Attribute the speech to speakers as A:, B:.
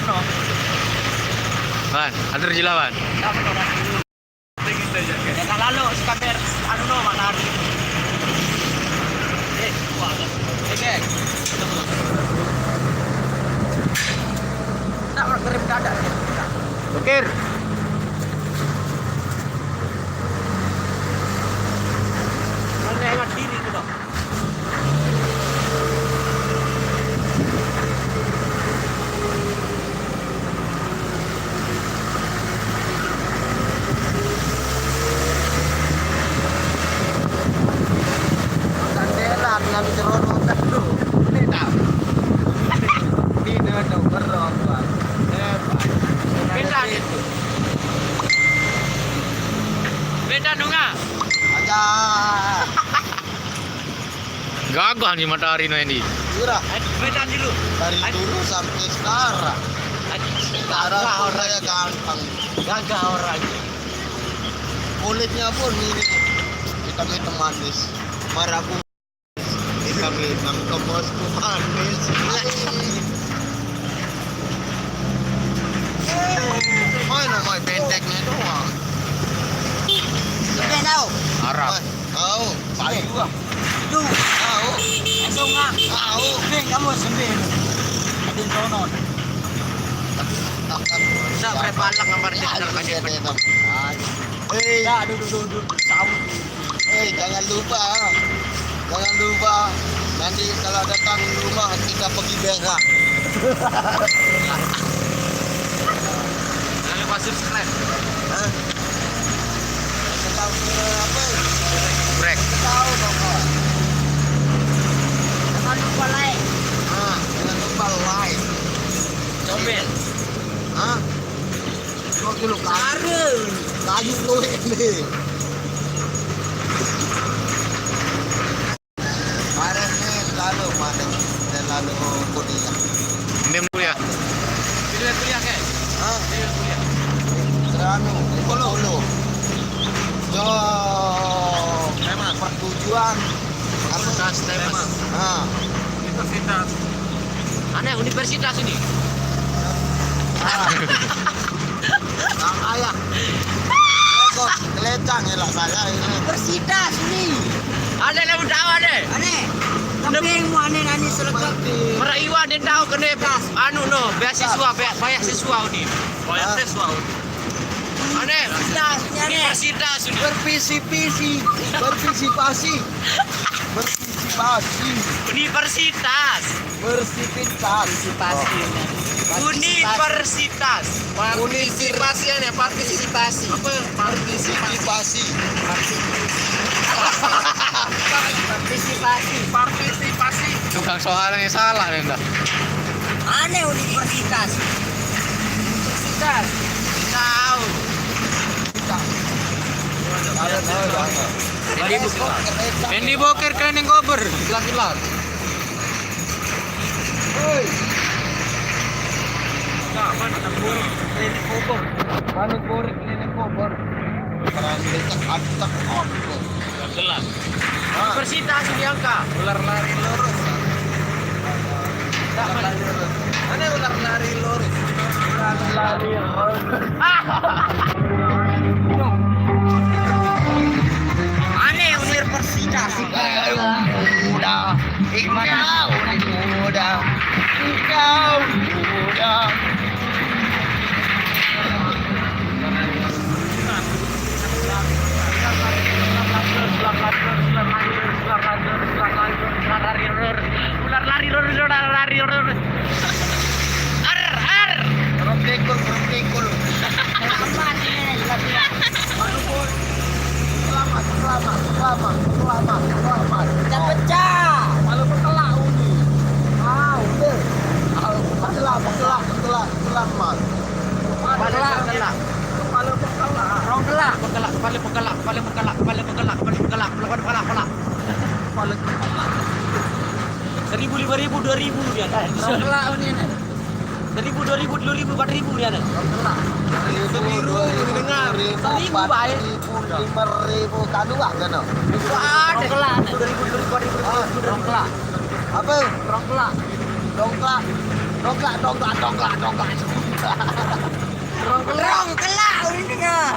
A: no.
B: Wan, atur jilawan.
A: Jangan lalu skamer anu no matahari. Oke. Nak ngerem dadak.
B: Bokir.
A: Mana hemat diri itu dong.
C: Kandelan ngambil cerono dulu. Ini tahu. Ini ada berapa?
A: Beda itu. Beda nunga.
C: Aja.
B: Gagah nih matahari no ini.
C: Curah
A: Beda dulu.
C: dari dulu sampai sekarang. Sekarang saya gampang.
A: Gagah orang.
C: Kulitnya pun ini hitam-hitam manis. Marabu hitam-hitam kebosku manis. Mana main benteknya doang.
A: Sudah tahu.
B: Arab.
C: Tahu, paling gua.
A: Tuh,
C: Tahu,
A: langsung nggak.
C: tahu.
A: Nih kamu sembilan. Adin tonon. Bisa berbalak gambar channel kan ya.
C: Hei,
A: Ya, duduk. Tahu.
C: jangan lupa. Jangan lupa. Nanti kalau datang rumah kita pergi berak.
A: Jangan lupa subscribe.
C: Hah? Tahu apa?
B: Break.
C: Tahu pokok.
A: Jangan lupa like.
C: Jangan lupa like.
A: Komen.
C: Hah? Kau dulu kayu lu ini. Kemarin nih lalu dan lalu kuliah.
B: Ini dulu ya.
A: Pilih kuliah ke?
C: Hah?
A: Pilih kuliah.
C: Seranu, Polo. Yo, memang pertujuan
A: Universitas Temas.
C: Nah,
A: Universitas. Aneh universitas ini.
C: Sang ayah. Kok kelecang ya lah saya ini.
A: Universitas ini. Ada yang tahu ada. Aneh. Kambing mu aneh selekap. Meraiwa dia tahu kena anu no beasiswa ini. Beasiswa. Aneh. Universitas ini.
C: Berpartisipasi.
A: Universitas. Universitas. Partisipasinya partisipasi. Apa? Partisipasi. Partisipasi.
B: Tukang soalnya salah nih enggak.
A: Aneh universitas. Universitas. Tahu.
B: Ini Bokir keren yang kober. Gila.
C: Manut borik klinik kubur. Peran dekat atak kubur.
A: Gelap. Universitas ini angka.
C: Ular lari lurus. Mana ular lari lurus? Ular lari lurus.
A: Aneh universitas.
C: Muda, engkau muda.
A: Ular lari. Ar.
C: Berpikul. Selamat.
A: Pecah.
C: Malu pekelak uni. Udah. Pekelak, Mas.
A: Pekelak.
C: Malu pekelak.
A: Rong gelak. Seribu, 5.000, 2.000 dia ada.
C: Rong kelak uni.
A: 1.000, 2.000, 3.000, 4.000 dia ada.
C: Dengar.
A: 1.000 baik.
C: 5.000 kaluah kan?
A: Itu ada. 2.000, 4.000, 4.000.
C: Apa?
A: Rongkelak.
C: Dongklak. Dongklak.